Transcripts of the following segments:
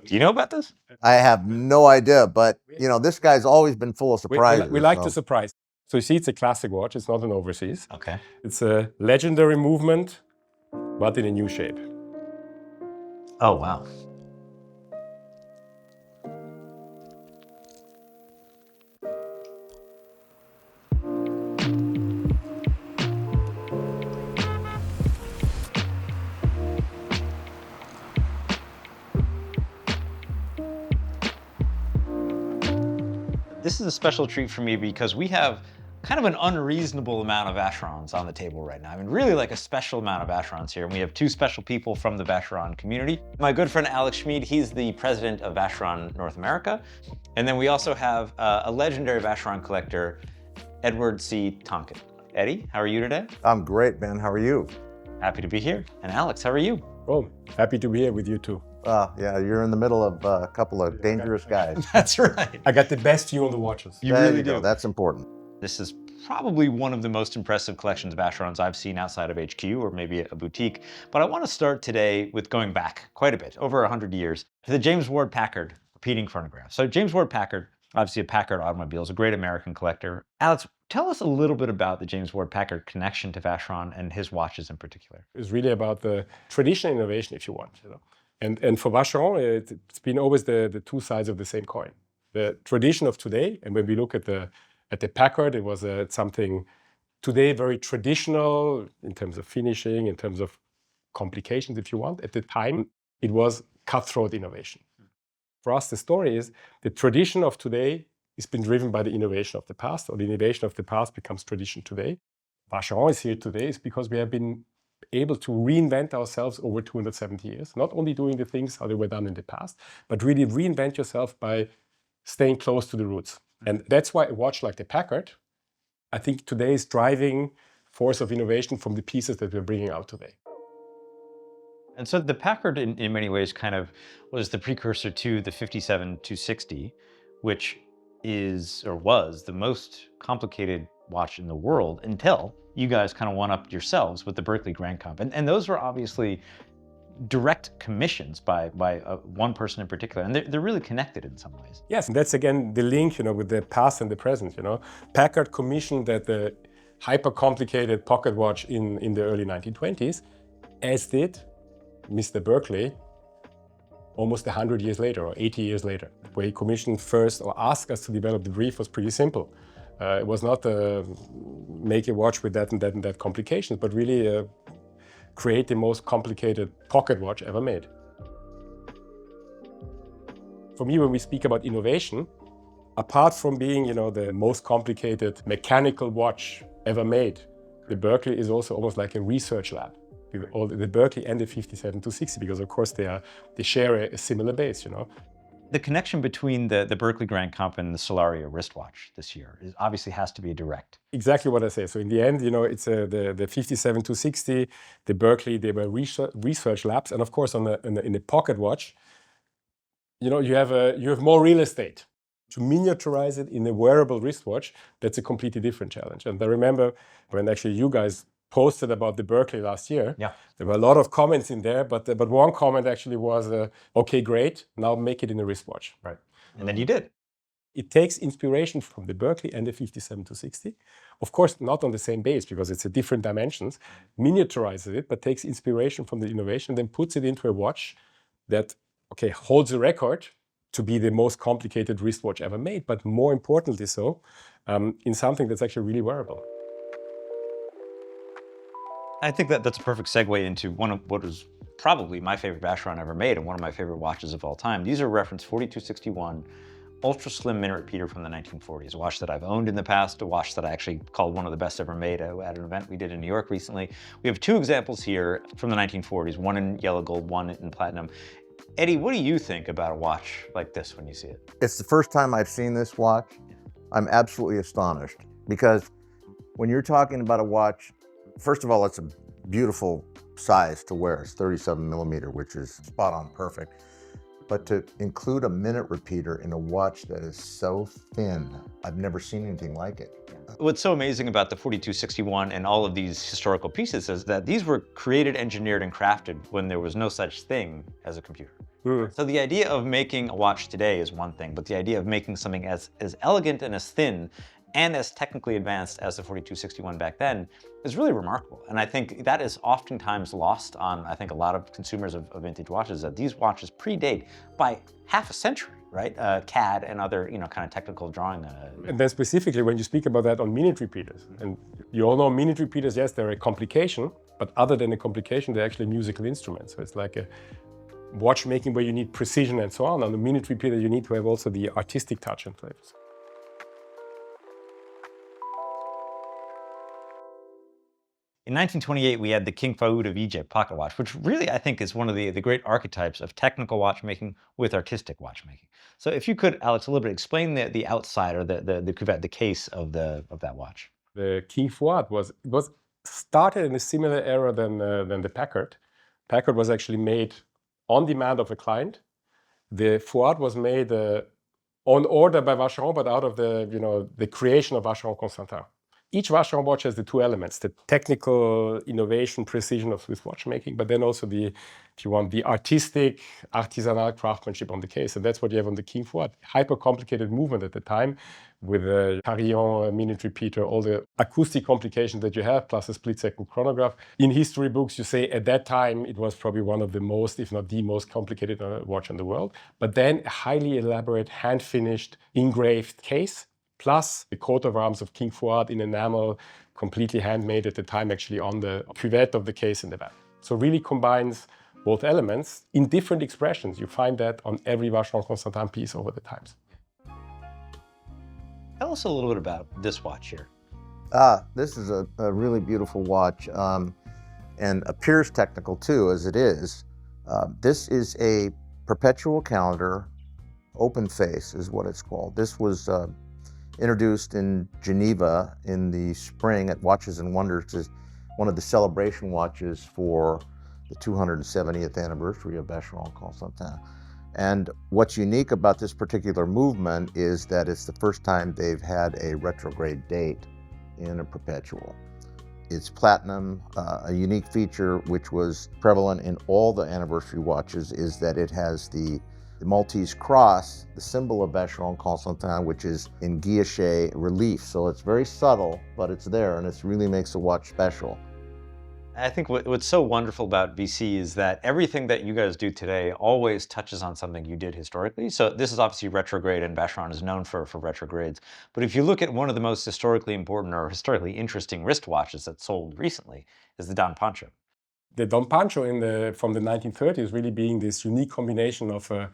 Do you know about this? I have no idea, but you know, this guy's always been full of surprises. We like to surprise. So you see, it's a classic watch. It's not an overseas. Okay. It's a legendary movement, but in a new shape. Oh, wow. This is a special treat for me because we have kind of an unreasonable amount of Vacherons on the table right now. I mean, really like a special amount of Vacherons here. And we have two special people from the Vacheron community. My good friend, Alex Schmid, he's the president of Vacheron North America. And then we also have a legendary Vacheron collector, Edward C. Tonkin. Eddie, how are you today? I'm great, Ben. How are you? Happy to be here. And Alex, how are you? Oh, happy to be here with you too. Yeah, you're in the middle of a couple of dangerous guys. That's right. I got the best view on the watches. You There really you go. do. That's important. This is probably one of the most impressive collections of Vacherons I've seen outside of HQ or maybe a boutique. But I want to start today with going back quite a bit, over 100 years, to the James Ward Packard repeating chronograph. So James Ward Packard, obviously a Packard automobile, is a great American collector. Alex, tell us a little bit about the James Ward Packard connection to Vacheron and his watches in particular. It's really about the traditional innovation, if you want. And for Vacheron, it's been always the two sides of the same coin. The tradition of today, and when we look at the Packard, it was something today very traditional in terms of finishing, in terms of complications, if you want. At the time, it was cutthroat innovation. For us, the story is the tradition of today has been driven by the innovation of the past, or the innovation of the past becomes tradition today. Vacheron is here today is because we have been able to reinvent ourselves over 270 years, not only doing the things how they were done in the past, but really reinvent yourself by staying close to the roots. And that's why a watch like the Packard, I think today is driving force of innovation from the pieces that we're bringing out today. And so the Packard in many ways kind of was the precursor to the 57-260, which is or was the most complicated watch in the world until you guys kind of one-upped yourselves with the Berkeley Grand Comp. And those were obviously direct commissions by one person in particular, and they're really connected in some ways. Yes, and that's again the link, with the past and the present. Packard commissioned the hyper-complicated pocket watch in the early 1920s, as did Mr. Berkeley almost 100 years later or 80 years later. Where he commissioned first or asked us to develop the brief was pretty simple. It was not make a watch with that and that and that complications, but really create the most complicated pocket watch ever made. For me, when we speak about innovation, apart from being, the most complicated mechanical watch ever made, the Berkeley is also almost like a research lab. With all the Berkeley and the 57-260, because of course they share a similar base, The connection between the Berkeley Grand Comp and the Solaria wristwatch this year obviously has to be direct. Exactly what I say. So in the end, it's the 57-260, the Berkeley, they were research labs, and of course in the pocket watch, you have more real estate. To miniaturize it in a wearable wristwatch, that's a completely different challenge. And I remember when actually you guys posted about the Berkeley last year. Yeah. There were a lot of comments in there, but one comment actually was, okay, great, now make it in a wristwatch. Right. And then you did. It takes inspiration from the Berkeley and the 57-260. Of course, not on the same base because it's a different dimensions, miniaturizes it, but takes inspiration from the innovation, then puts it into a watch that, holds a record to be the most complicated wristwatch ever made, but more importantly so, in something that's actually really wearable. I think that's a perfect segue into one of what was probably my favorite Vacheron ever made and one of my favorite watches of all time. These are reference 4261 ultra slim minute repeater from the 1940s, a watch that I've owned in the past, a watch that I actually called one of the best ever made at an event we did in New York recently. We have two examples here from the 1940s, one in yellow gold, one in platinum. Eddie, what do you think about a watch like this when you see it? It's the first time I've seen this watch. I'm absolutely astonished because when you're talking about a watch, first of all, it's a beautiful size to wear. It's 37 millimeter, which is spot on perfect. But to include a minute repeater in a watch that is so thin, I've never seen anything like it. What's so amazing about the 4261 and all of these historical pieces is that these were created, engineered, and crafted when there was no such thing as a computer. So the idea of making a watch today is one thing, but the idea of making something as elegant and as thin and as technically advanced as the 4261 back then is really remarkable. And I think that is oftentimes lost on, I think, a lot of consumers of vintage watches, that these watches predate by half a century, right? CAD and other, kind of technical drawing. And then specifically, when you speak about that on minute repeaters, and you all know minute repeaters, yes, they're a complication, but other than a complication, they're actually musical instruments. So it's like a watchmaking where you need precision and so on. On the minute repeater, you need to have also the artistic touch and flavors. In 1928, we had the King Faoud of Egypt pocket watch, which really, I think, is one of the great archetypes of technical watchmaking with artistic watchmaking. So if you could, Alex, a little bit explain the outside, or the cuvette, the case of that watch. The King Faoud was started in a similar era than the Packard. Packard was actually made on demand of a client. The Faoud was made on order by Vacheron, but out of the creation of Vacheron Constantin. Each Vacheron watch has the two elements: the technical innovation, precision of Swiss watchmaking, but then also the artistic, artisanal craftsmanship on the case. And that's what you have on the King Faoud. Hyper complicated movement at the time, with a carillon, a minute repeater, all the acoustic complications that you have, plus a split-second chronograph. In history books, you say at that time it was probably one of the most, if not the most complicated watch in the world. But then a highly elaborate, hand-finished, engraved case, plus the coat of arms of King Faoud in enamel, completely handmade at the time, actually on the cuvette of the case in the back. So really combines both elements in different expressions. You find that on every Vacheron Constantin piece over the times. Tell us a little bit about this watch here. This is a really beautiful watch, and appears technical too, as it is. This is a perpetual calendar, open face is what it's called. This was introduced in Geneva in the spring at Watches and Wonders as one of the celebration watches for the 270th anniversary of Vacheron Constantin. And what's unique about this particular movement is that it's the first time they've had a retrograde date in a perpetual. It's platinum. A unique feature which was prevalent in all the anniversary watches is that it has the Maltese cross, the symbol of Vacheron Constantin, which is in guilloche relief. So it's very subtle, but it's there, and it really makes the watch special. I think what's so wonderful about VC is that everything that you guys do today always touches on something you did historically. So this is obviously retrograde, and Vacheron is known for retrogrades. But if you look at one of the most historically important or historically interesting wristwatches that sold recently, is the Don Pancho. The Don Pancho from the 1930s really being this unique combination of a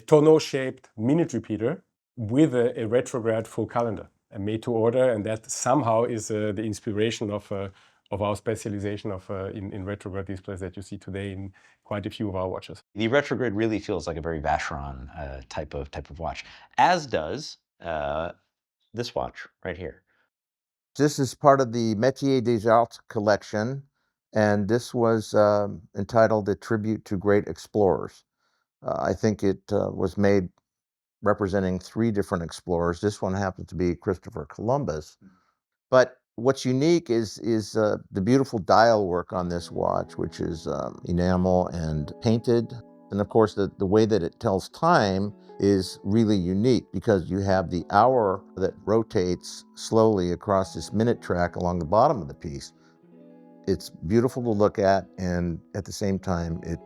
tonneau-shaped minute repeater with a retrograde full calendar, a made-to-order, and that somehow is the inspiration of our specialization in retrograde displays that you see today in quite a few of our watches. The retrograde really feels like a very Vacheron type of watch, as does this watch right here. This is part of the Metiers des Arts collection, and this was entitled A Tribute to Great Explorers. I think it was made representing 3 different explorers. This one happened to be Christopher Columbus. But what's unique is the beautiful dial work on this watch, which is enamel and painted. And of course, the way that it tells time is really unique, because you have the hour that rotates slowly across this minute track along the bottom of the piece. It's beautiful to look at, and at the same time, it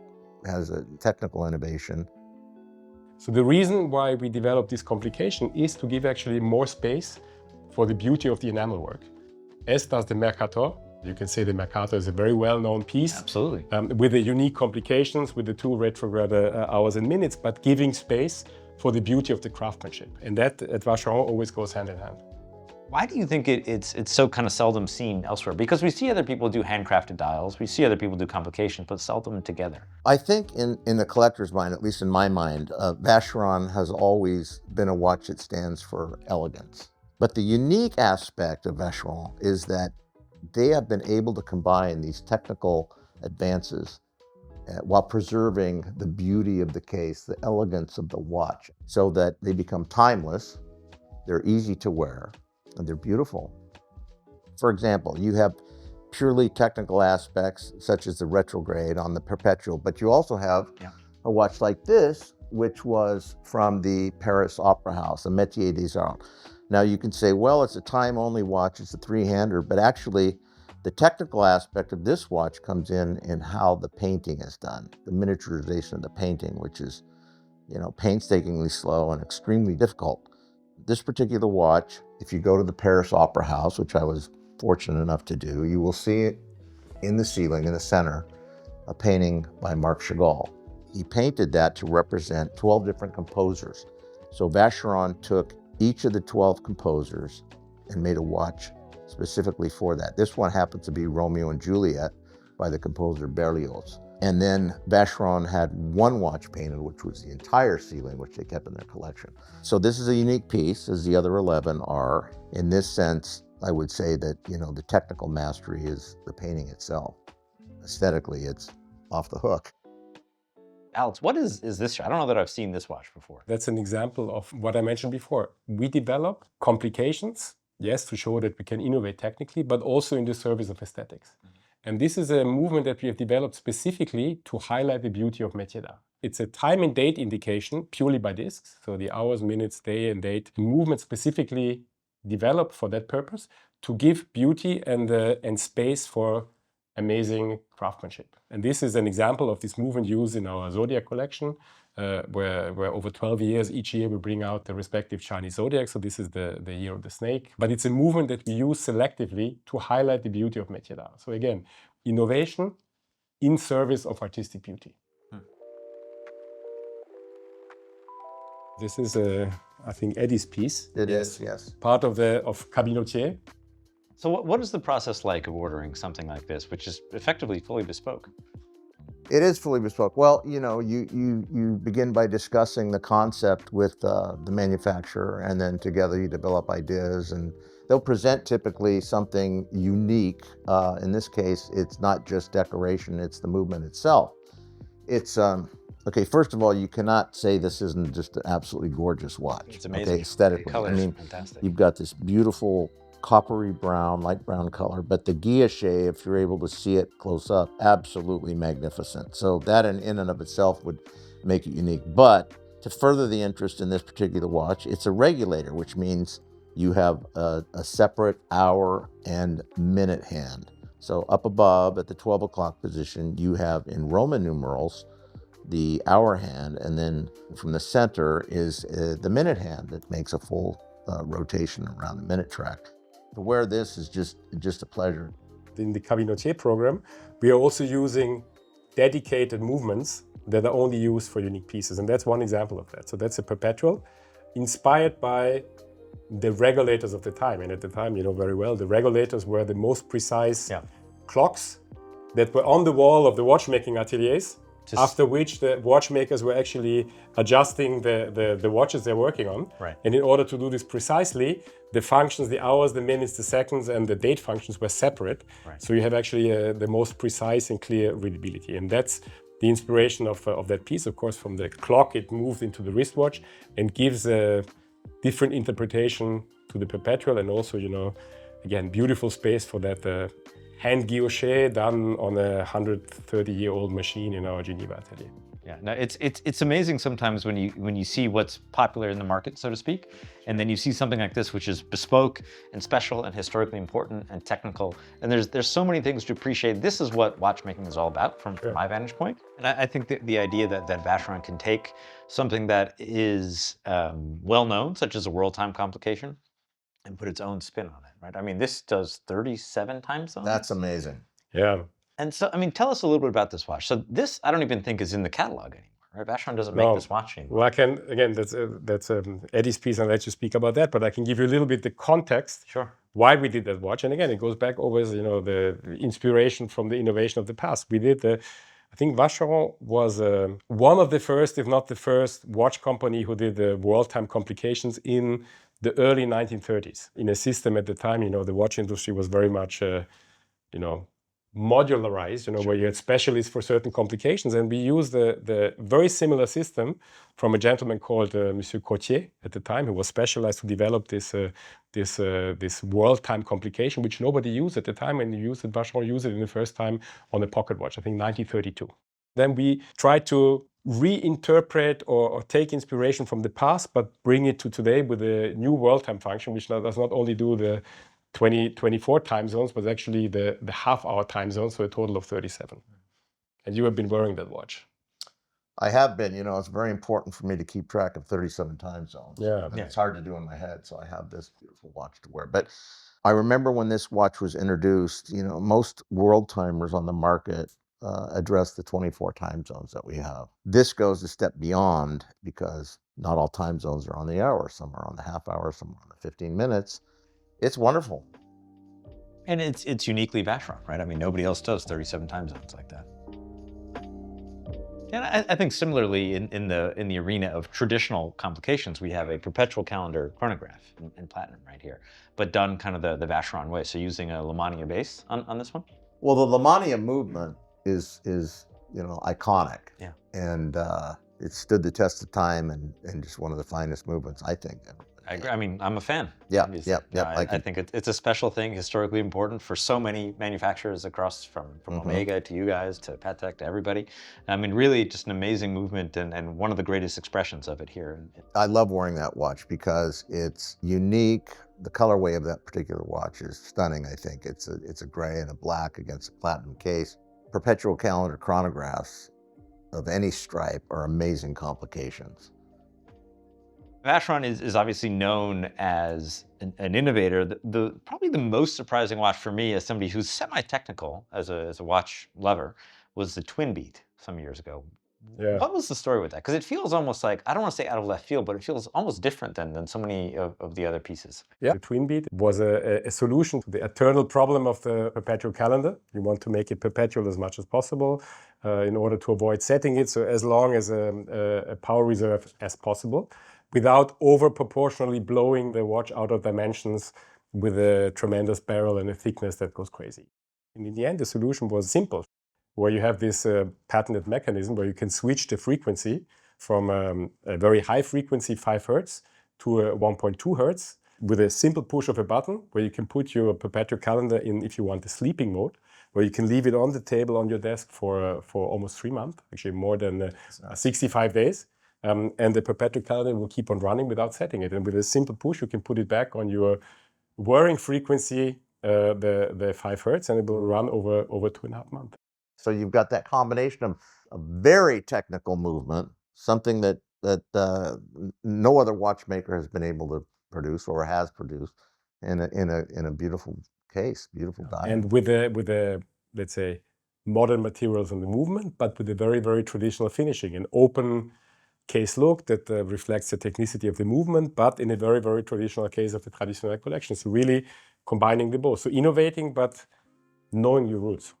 has a technical innovation. So the reason why we developed this complication is to give actually more space for the beauty of the enamel work. As does the Mercator. You can say the Mercator is a very well-known piece. Absolutely. With the unique complications, with the 2 retrograde hours and minutes, but giving space for the beauty of the craftsmanship. And that at Vacheron always goes hand in hand. Why do you think it's so kind of seldom seen elsewhere? Because we see other people do handcrafted dials, we see other people do complications, but seldom together. I think in the collector's mind, at least in my mind, Vacheron has always been a watch that stands for elegance. But the unique aspect of Vacheron is that they have been able to combine these technical advances while preserving the beauty of the case, the elegance of the watch, so that they become timeless, they're easy to wear, and they're beautiful. For example, you have purely technical aspects such as the retrograde on the Perpetual, but you also have a watch like this, which was from the Paris Opera House, a Metiers des Arts. Now you can say, well, it's a time-only watch, it's a three-hander, but actually the technical aspect of this watch comes in how the painting is done, the miniaturization of the painting, which is, painstakingly slow and extremely difficult. This particular watch, if you go to the Paris Opera House, which I was fortunate enough to do, you will see it in the ceiling, in the center, a painting by Marc Chagall. He painted that to represent 12 different composers. So Vacheron took each of the 12 composers and made a watch specifically for that. This one happens to be Romeo and Juliet by the composer Berlioz. And then Vacheron had one watch painted, which was the entire ceiling, which they kept in their collection. So this is a unique piece, as the other 11 are. In this sense, I would say that, the technical mastery is the painting itself. Aesthetically, it's off the hook. Alex, what is this? I don't know that I've seen this watch before. That's an example of what I mentioned before. We develop complications, yes, to show that we can innovate technically, but also in the service of aesthetics. And this is a movement that we have developed specifically to highlight the beauty of Metiers d'Art. It's a time and date indication purely by discs. So the hours, minutes, day and date movement specifically developed for that purpose to give beauty and space for amazing craftsmanship. And this is an example of this movement used in our Zodiac collection, where over 12 years, each year we bring out the respective Chinese zodiac. So this is the year of the snake. But it's a movement that we use selectively to highlight the beauty of Metiers d'Art. So again, innovation in service of artistic beauty. This is, I think, Eddie's piece. It is, yes. Part of Cabinotiers. So what is the process like of ordering something like this, which is effectively fully bespoke? It is fully bespoke. Well, you begin by discussing the concept with the manufacturer, and then together you develop ideas, and they'll present typically something unique. In this case, it's not just decoration, it's the movement itself. It's, okay, first of all, you cannot say this isn't just an absolutely gorgeous watch. It's amazing. Okay, aesthetically. The color's fantastic. You've got this beautiful coppery brown, light brown color, but the guilloche, if you're able to see it close up, absolutely magnificent. So that in and of itself would make it unique. But to further the interest in this particular watch, it's a regulator, which means you have a separate hour and minute hand. So up above at the 12 o'clock position, you have in Roman numerals the hour hand, and then from the center is the minute hand that makes a full rotation around the minute track. To wear this is just a pleasure. In the Cabinotiers program, we are also using dedicated movements that are only used for unique pieces, and that's one example of that. So that's a Perpetual, inspired by the regulators of the time. And at the time, very well, the regulators were the most precise clocks that were on the wall of the watchmaking ateliers, after which the watchmakers were actually adjusting the watches they're working on. Right. And in order to do this precisely, the functions, the hours, the minutes, the seconds, and the date functions were separate. Right. So you have actually the most precise and clear readability. And that's the inspiration of that piece. Of course, from the clock, it moved into the wristwatch and gives a different interpretation to the Perpetual, and also, again, beautiful space for that hand guilloche done on a 130-year-old machine in our Geneva atelier. Yeah, no, it's amazing sometimes when you see what's popular in the market, so to speak, and then you see something like this, which is bespoke and special and historically important and technical. And there's so many things to appreciate. This is what watchmaking is all about from my vantage point. And I think that the idea that Vacheron can take something that is well known, such as a world time complication, and put its own spin on it, right? I mean, this does 37 time zones. That's amazing. Yeah. And so, I mean, tell us a little bit about this watch. So this, I don't even think is in the catalog anymore, right? Vacheron doesn't make this watch anymore. Well, I can, again, that's Eddie's piece, and I'll let you speak about that, but I can give you a little bit the context. Sure. Why we did that watch. And again, it goes back always, the inspiration from the innovation of the past. We did I think Vacheron was one of the first, if not the first, watch company who did the world time complications in the early 1930s. In a system at the time, the watch industry was very much, modularized, where you had specialists for certain complications. And we used the very similar system from a gentleman called Monsieur Courtier at the time, who was specialized to develop this world time complication, which nobody used at the time. And Vacheron used it in the first time on a pocket watch, I think 1932. Then we tried to reinterpret or take inspiration from the past, but bring it to today with a new world time function, which does not only do the 24 time zones, but actually the half-hour time zones, so a total of 37. And you have been wearing that watch. I have been. It's very important for me to keep track of 37 time zones. Yeah. And it's hard to do in my head, so I have this beautiful watch to wear. But I remember when this watch was introduced, most world timers on the market address the 24 time zones that we have. This goes a step beyond because not all time zones are on the hour. Some are on the half hour, some are on the 15 minutes. It's wonderful. And it's uniquely Vacheron, right? I mean, nobody else does 37 time zones like that. And I think similarly in the arena of traditional complications, we have a perpetual calendar chronograph in platinum right here, but done kind of the Vacheron way. So using a Lemania base on this one. Well, the Lemania movement is iconic. Yeah. And it stood the test of time and just one of the finest movements, I think. I agree. I mean, I'm a fan. Yeah, obviously. yeah. I think it's a special thing, historically important for so many manufacturers across from Omega to you guys to Patek to everybody. I mean, really just an amazing movement and one of the greatest expressions of it here. I love wearing that watch because it's unique. The colorway of that particular watch is stunning, I think. It's a gray and a black against a platinum case. Perpetual calendar chronographs of any stripe are amazing complications. Vacheron is obviously known as an innovator. Probably the most surprising watch for me as somebody who's semi-technical as a watch lover was the Twin Beat some years ago. Yeah. What was the story with that? Because it feels almost like, I don't want to say out of left field, but it feels almost different than so many of the other pieces. Yeah. The Twin Beat was a solution to the eternal problem of the perpetual calendar. You want to make it perpetual as much as possible in order to avoid setting it so as long as a power reserve as possible, without over-proportionally blowing the watch out of dimensions with a tremendous barrel and a thickness that goes crazy. And in the end, the solution was simple, where you have this patented mechanism where you can switch the frequency from a very high frequency, 5 Hertz, to a 1.2 Hertz with a simple push of a button, where you can put your perpetual calendar in, if you want, the sleeping mode, where you can leave it on the table on your desk for almost 3 months, actually more than 65 days. And the perpetual calendar will keep on running without setting it. And with a simple push, you can put it back on your whirring frequency, the 5 Hertz, and it will run over 2.5 months. So you've got that combination of a very technical movement, something that no other watchmaker has been able to produce or has produced, in a beautiful case, beautiful dial. And with the let's say modern materials on the movement, but with a very, very traditional finishing, an open case look that reflects the technicity of the movement, but in a very, very traditional case of the Traditionnelle collection. So really combining the both. So innovating, but knowing your roots.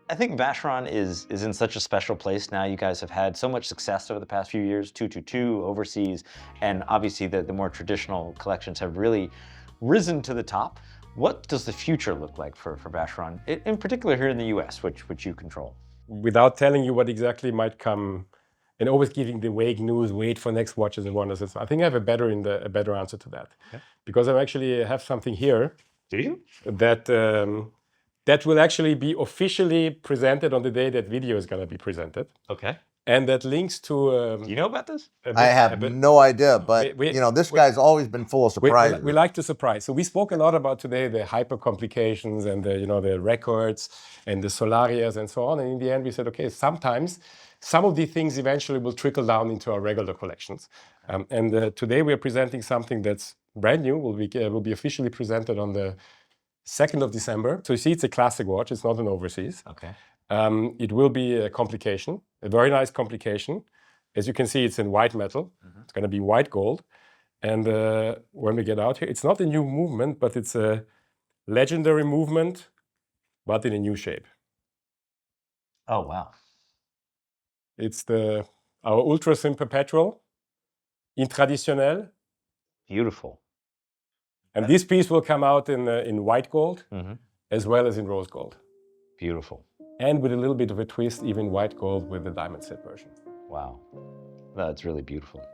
I think Vacheron is in such a special place now. You guys have had so much success over the past few years, 222 overseas, and obviously the more traditional collections have really risen to the top. What does the future look like for Vacheron, in particular here in the US, which you control? Without telling you what exactly might come, and always giving the vague news, wait for next watches and wonders. I think I have a better answer to that. Okay. Because I actually have something here. Do you? That will actually be officially presented on the day that video is going to be presented. Okay. And that links to... Do you know about this? I have no idea, but this guy's always been full of surprises. We like to surprise. So we spoke a lot about today the hyper complications and the records and the Solarias and so on. And in the end, we said, okay, sometimes some of these things eventually will trickle down into our regular collections. And today we are presenting something that's brand new. Will be officially presented on the 2nd of December. So you see, it's a classic watch. It's not an overseas. Okay. It will be a complication, a very nice complication. As you can see, it's in white metal. Mm-hmm. It's going to be white gold. And when we get out here, it's not a new movement, but it's a legendary movement, but in a new shape. Oh, wow. It's our ultra thin perpetual in Traditionnelle. Beautiful. And this piece will come out in white gold, mm-hmm. as well as in rose gold. Beautiful. And with a little bit of a twist, even white gold with the diamond set version. Wow. That's really beautiful.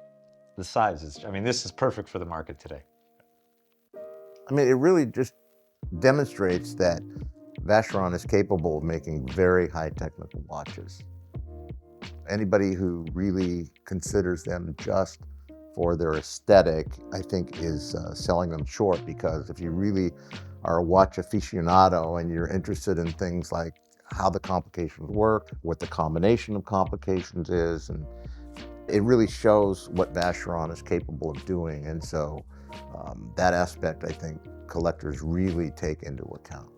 The size is, this is perfect for the market today. It really just demonstrates that Vacheron is capable of making very high technical watches. Anybody who really considers them just for their aesthetic, I think is selling them short, because if you really are a watch aficionado and you're interested in things like how the complications work, what the combination of complications is, and it really shows what Vacheron is capable of doing. And so that aspect, I think, collectors really take into account.